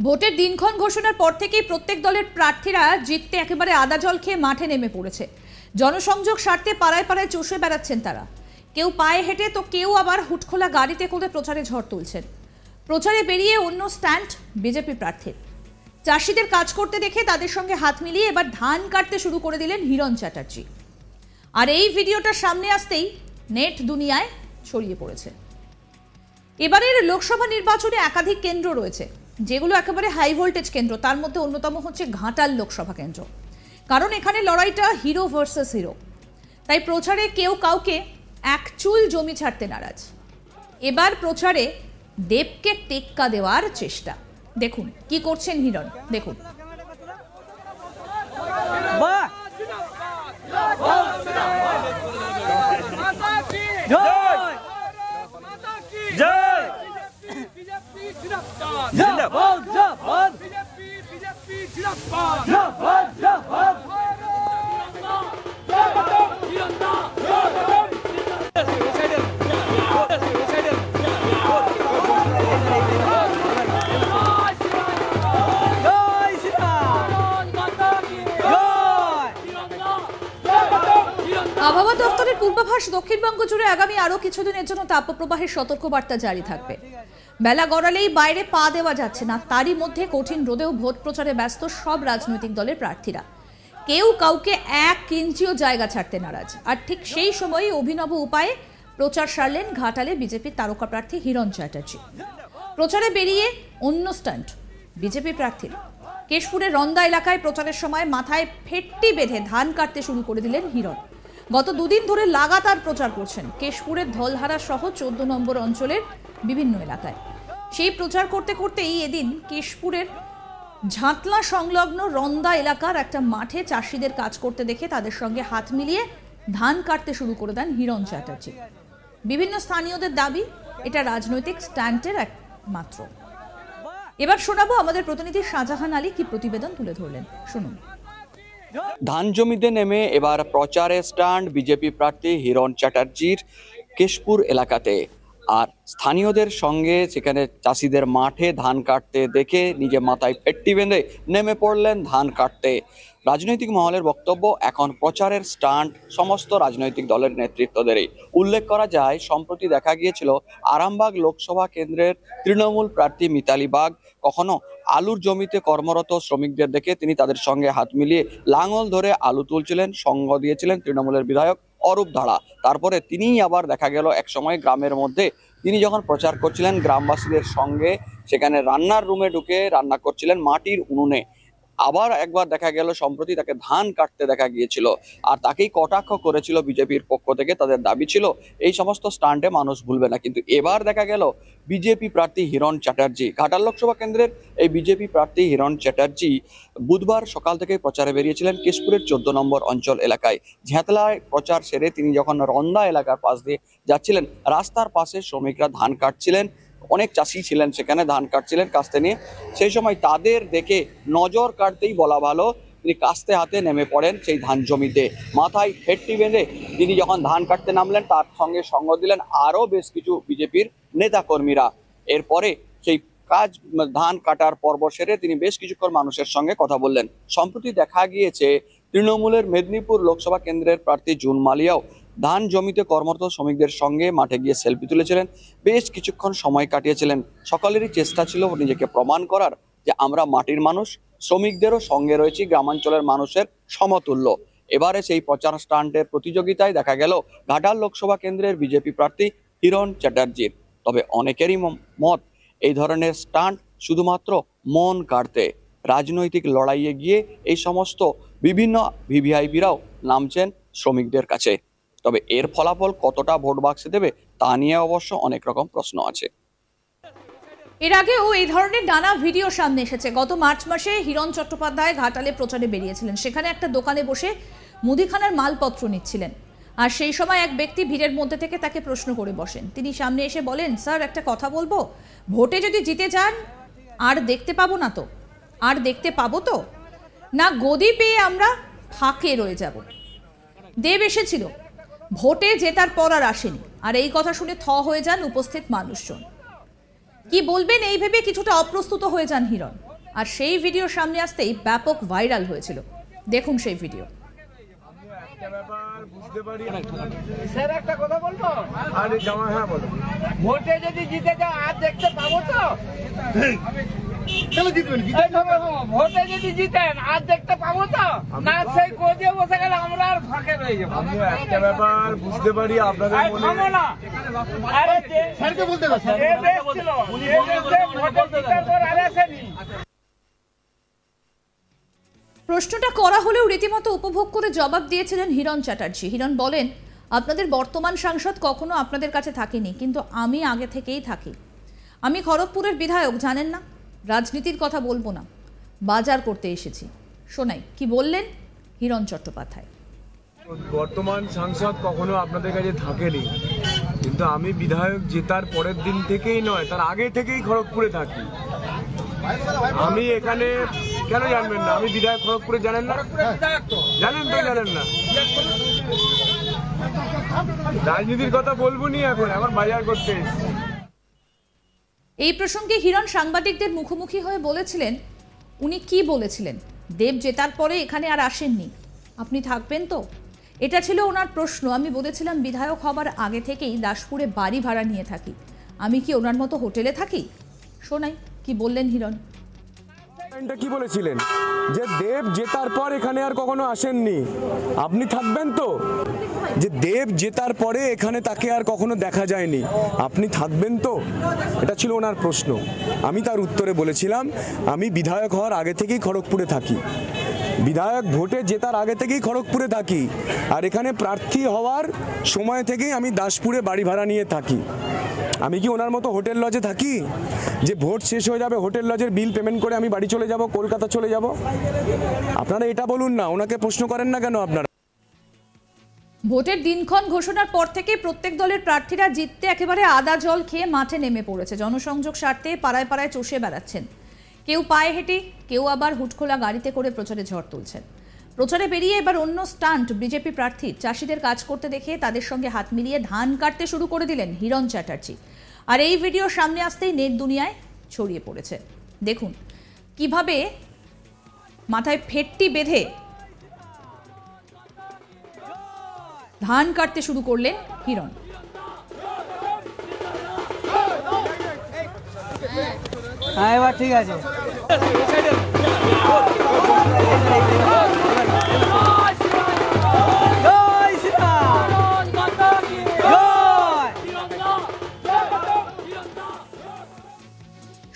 ভোটের দিনক্ষণ ঘোষণার পর থেকেই প্রত্যেক দলের প্রার্থীরা জিততে একেবারে আদা জল খেয়ে মাঠে নেমে পড়েছে। জনসংযোগ স্বার্থে পাড়ায় পাড়ায় চষে বেড়াচ্ছেন তারা। কেউ পায়ে হেঁটে তো কেউ আবার হুটখোলা গাড়িতে করে প্রচারে ঝড় তুলছেন। প্রচারে বেরিয়ে অন্য স্ট্যান্ড বিজেপি প্রার্থীর। চাষিদের কাজ করতে দেখে তাদের সঙ্গে হাত মিলিয়ে এবার ধান কাটতে শুরু করে দিলেন হিরণ চ্যাটার্জি। আর এই ভিডিওটা সামনে আসতেই নেট দুনিয়ায় ছড়িয়ে পড়েছে। এবারের লোকসভা নির্বাচনে একাধিক কেন্দ্র রয়েছে, যেগুলো একেবারে হাই ভোল্টেজ কেন্দ্র। তার মধ্যে অন্যতম হচ্ছে ঘাটাল লোকসভা কেন্দ্র, কারণ এখানে লড়াইটা হিরো ভার্সেস হিরো। তাই প্রচারে কেউ কাউকে এক চুল জমি ছাড়তে নারাজ। এবার প্রচারে দেবকে টেক্কা দেওয়ার চেষ্টা। দেখুন কি করছেন হিরণ, দেখুন। আবহাওয়া দফতরের পূর্বাভাস, দক্ষিণবঙ্গ জুড়ে আগামী আরো কিছুদিনের জন্য তাপপ্রবাহের সতর্কবার্তা জারি থাকবে। বেলা গড়ালেই বাইরে পা দেওয়া যাচ্ছে না। তারই মধ্যে কঠিন রোদেও ভোট প্রচারে ব্যস্ত সব রাজনৈতিক দলের প্রার্থীরা। কেউ কাউকে এক ইঞ্চিও জায়গা ছাড়তে নারাজ। আর ঠিক সেই সময়ই অভিনব উপায়ে প্রচার সারলেন ঘাটালে বিজেপির তারকা প্রার্থী হিরণ চ্যাটার্জি। প্রচারে বেরিয়ে অন্য স্ট্যান্ড বিজেপি প্রার্থীর। কেশপুরের রন্দা এলাকায় প্রচারের সময় মাথায় ফেট্টি বেঁধে ধান কাটতে শুরু করে দিলেন হিরণ। গত দুদিন ধরে লাগাতার প্রচার করছেন কেশপুরের ধলহারা সহ 14 নম্বর অঞ্চলের বিভিন্ন এলাকায়। সেই প্রচার করতে করতেই এদিন কেশপুরের ঝাঁতলা সংলগ্ন রন্দা এলাকার একটা মাঠে চাষিদের কাজ করতে দেখে তাদের সঙ্গে হাত মিলিয়ে ধান কাটতে শুরু করে দেন হিরণ চ্যাটার্জি। বিভিন্ন স্থানীয়দের দাবি এটা রাজনৈতিক স্ট্যান্ডের এক মাত্র। এবার শোনাবো আমাদের প্রতিনিধি শাহজাহান আলী কি প্রতিবেদন তুলে ধরলেন, শুনুন। ধান জমিতে নেমে এবার প্রচারে স্ট্যান্ড বিজেপি প্রার্থী হিরণ চ্যাটার্জির কেশপুর এলাকাতে। আর স্থানীয়দের সঙ্গে সেখানে চাষিদের মাঠে ধান কাটতে দেখে নিজে মাথায় পেট্টি বেঁধে নেমে পড়লেন ধান কাটতে। রাজনৈতিক মহলের বক্তব্য, এখন প্রচারের স্ট্যান্ড সমস্ত রাজনৈতিক দলের নেতৃত্বদেরই। উল্লেখ করা যায়, সম্প্রতি দেখা গিয়েছিল আরামবাগ লোকসভা কেন্দ্রের তৃণমূল প্রার্থী মিতালি বাগ কখনো আলুর জমিতে কর্মরত শ্রমিকদের দেখে তিনি তাদের সঙ্গে হাত মিলিয়ে লাঙল ধরে আলু তুলছিলেন, সঙ্গ দিয়েছিলেন তৃণমূলের বিধায়ক অরূপ ধাড়া। তারপরে তিনিই আবার দেখা গেল একসময় গ্রামের মধ্যে তিনি যখন প্রচার করছিলেন গ্রামবাসীদের সঙ্গে সেখানে রান্নার রুমে ঢুকে রান্না করছিলেন মাটির উনুনে। আবার একবার দেখা গেল সম্প্রতি তাকে ধান কাটতে দেখা গিয়েছিল, আর তাকেই কটাক্ষ করেছিল বিজেপির পক্ষ থেকে। তাদের দাবি ছিল এই সমস্ত স্ট্যান্ডে মানুষ ভুলবে না। কিন্তু এবার দেখা গেল বিজেপি প্রার্থী হিরণ চ্যাটার্জি, ঘাটাল লোকসভা কেন্দ্রের এই বিজেপি প্রার্থী হিরণ চ্যাটার্জি বুধবার সকাল থেকে প্রচারে বেরিয়েছিলেন কেশপুরের 14 নম্বর অঞ্চল এলাকায়। ঝেঁতলায় প্রচার সেরে তিনি যখন রন্দা এলাকার পাশ দিয়ে যাচ্ছিলেন, রাস্তার পাশে শ্রমিকরা ধান কাটছিলেন, অনেক চাষি ছিলেন সেখানে ধান কাটছিলেন কাস্তে নিয়ে। সেই সময় তাদের দেখে নজর কাটতেই বলা ভালো, তিনি কাস্তে হাতে নেমে পড়েন সেই ধান জমিতে। মাথায় ফেট্টি বেঁধে তিনি যখন ধান কাটতে নামলেন, তার সঙ্গে সঙ্গ দিলেন আরও বেশ কিছু বিজেপির নেতাকর্মীরা। এরপরে সেই কাজ ধান কাটার পর্ব সেরে তিনি বেশ কিছুক্ষণ মানুষের সঙ্গে কথা বললেন। সম্প্রতি দেখা গিয়েছে তৃণমূলের মেদিনীপুর লোকসভা কেন্দ্রের প্রার্থী জুন মালিয়াও ধান জমিতে কর্মরত শ্রমিকদের সঙ্গে মাঠে গিয়ে সেলফি তুলেছিলেন, বেশ কিছুক্ষণ সময় কাটিয়েছিলেন। সকলেরই চেষ্টা ছিল নিজেকে প্রমাণ করার যে আমরা মাটির মানুষ, শ্রমিকদেরও সঙ্গে রয়েছি, গ্রামাঞ্চলের মানুষের সমতুল্য। এবারে সেই প্রচার স্টান্টের প্রতিযোগিতায় দেখা গেল ঘাটাল লোকসভা কেন্দ্রের বিজেপি প্রার্থী হিরণ চ্যাটার্জির। তবে অনেকেরই মত এই ধরনের স্টান্ট শুধুমাত্র মন কাড়তে। রাজনৈতিক লড়াইয়ে গিয়ে এই সমস্ত বিভিন্ন ভিভিআইপিরাও নামছেন শ্রমিকদের কাছে। তবে এর ফলাফল কতটা ভোট বাক্সে দেবে তা নিয়ে অবশ্য অনেক রকম প্রশ্ন আছে। এর আগেও এই ধরনের নানা ভিডিও সামনে এসেছে। গত মার্চ মাসে হিরণ চট্টোপাধ্যায় ঘাটালে প্রচারে বেরিয়েছিলেন। সেখানে একটা দোকানে বসে মুদিখানার মালপত্র নিচ্ছিলেন, আর সেই সময় এক ব্যক্তি ভিড়ের মধ্যে থেকে তাকে প্রশ্ন করে বসেন। তিনি সামনে এসে বলেন, স্যার একটা কথা বলবো, ভোটে যদি জিতে যান আর দেখতে পাবো না তো? আর দেখতে পাবো তো না? গদি পেয়ে আমরা ফাঁকে রয়ে যাব। দেব এসেছিল, ভোটে জেতার পর আর আসেনি। আর এই কথা শুনে থ হয়ে যান উপস্থিত মানুষজন। কি বলবেন এই ভেবে কিছুটা অপ্রস্তুত হয়ে যান হিরণ। আর সেই ভিডিও সামনে আসতেই ব্যাপক ভাইরাল হয়েছিল। দেখুন সেই ভিডিও। স্যার একটা কথা বলবো, আরে জামা হ্যাঁ বলো, ভোটে যদি জিতে যাও আর দেখতে পাবো তো? চলো জিতবেন, ভোটে যদি জিতেন আর দেখতে পাবো তো? না সেই কোজে বসে গেলে আমরা আর ফাঁকে রয়ে যাবো। আমি একটা ব্যাপার বুঝতে পারি আপনাদের মনে। না আরে স্যারকে বলতে গেছে ভোটে জিতার পর আর আসেনি। প্রশ্নটা করা হলেও রীতিমতো উপভোগ করে জবাব দিয়েছিলেন হিরণ চ্যাটার্জি। হিরণ বলেন, আপনাদের বর্তমান সাংসদ কখনো আপনাদের কাছে থাকেনি, কিন্তু আমি আগে থেকেই থাকি। আমি খড়গপুরের বিধায়ক, জানেন না? রাজনীতির কথা বলবো না, বাজার করতে এসেছি। শোনাই কি বললেন হিরণ চট্টোপাধ্যায়। বর্তমান সাংসদ কখনো আপনাদের কাছে থাকেনি, কিন্তু আমি বিধায়ক জেতার পরের দিন থেকেই নয়, তার আগে থেকেই খড়গপুরে থাকি। আমি এখানে কেন জানবেন না? আমি বিধায়ক খড়গপুরে, জানেন না? জানেন তো? জানেন না? রাজনীতির কথা বলবো নি, এখন আমার বাজার করতে এসেছি। এই প্রসঙ্গে হিরণ সাংবাদিকদের মুখোমুখি হয়ে বলেছিলেন, উনি কি বলেছিলেন, দেব জেতার পরে এখানে আর আসেননি, আপনি থাকবেন তো? এটা ছিল ওনার প্রশ্ন। আমি বলেছিলাম বিধায়ক হবার আগে থেকেই দাসপুরে বাড়ি ভাড়া নিয়ে থাকি, আমি কি ওনার মতো হোটেলে থাকি? শোনাই কি বললেন হিরণ। কি বলেছিলেন যে দেব জেতার পর এখানে আর কখনো আসেননি, আপনি থাকবেন তো? যে দেব জেতার পরে এখানে তাকে আর কখনো দেখা যায়নি, আপনি থাকবেন তো? এটা ছিল ওনার প্রশ্ন। আমি তার উত্তরে বলেছিলাম, আমি বিধায়ক হওয়ার আগে থেকেই খড়গপুরে থাকি, বিধায়ক ভোটে জেতার আগে থেকেই খড়গপুরে থাকি, আর এখানে প্রার্থী হওয়ার সময় থেকেই আমি দাসপুরে বাড়ি ভাড়া নিয়ে থাকি। আমি কি ওনার মতো হোটেল লজে থাকি যে ভোট শেষ হয়ে যাবে হোটেল লজের বিল পেমেন্ট করে আমি বাড়ি চলে যাব, কলকাতা চলে যাব? আপনারা এটা বলুন না, ওনাকে প্রশ্ন করেন না কেন আপনারা? ভোটের দিনক্ষণ ঘোষণার পর থেকে প্রত্যেক দলের প্রার্থীরা জিততে একেবারে আদা জল খেয়ে মাঠে নেমে পড়েছে। জনসংযোগ স্বার্থে পাড়ায় পাড়ায় চষে বেড়াচ্ছেন, কেউ পায়ে হেঁটে, কেউ আবার হুটখোলা গাড়িতে করে প্রচারে ঝড় তুলছেন। প্রচারে বেরিয়ে এবার অন্য স্টান্ট বিজেপি প্রার্থী চাষিদের কাজ করতে দেখে তাদের সঙ্গে হাত মিলিয়ে ধান কাটতে শুরু করে দিলেন হিরণ চ্যাটার্জি। আর এই ভিডিও সামনে আসতেই নেট দুনিয়ায় ছড়িয়ে পড়েছে। দেখুন কিভাবে মাথায় ফেটটি বেঁধে ধান কাটতে শুরু করলেন হিরণ। হ্যাঁ এবার ঠিক আছে।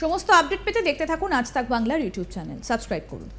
সমস্ত আপডেট পেতে দেখতে থাকুন আজ তাক বাংলার ইউটিউব চ্যানেল, সাবস্ক্রাইব করুন।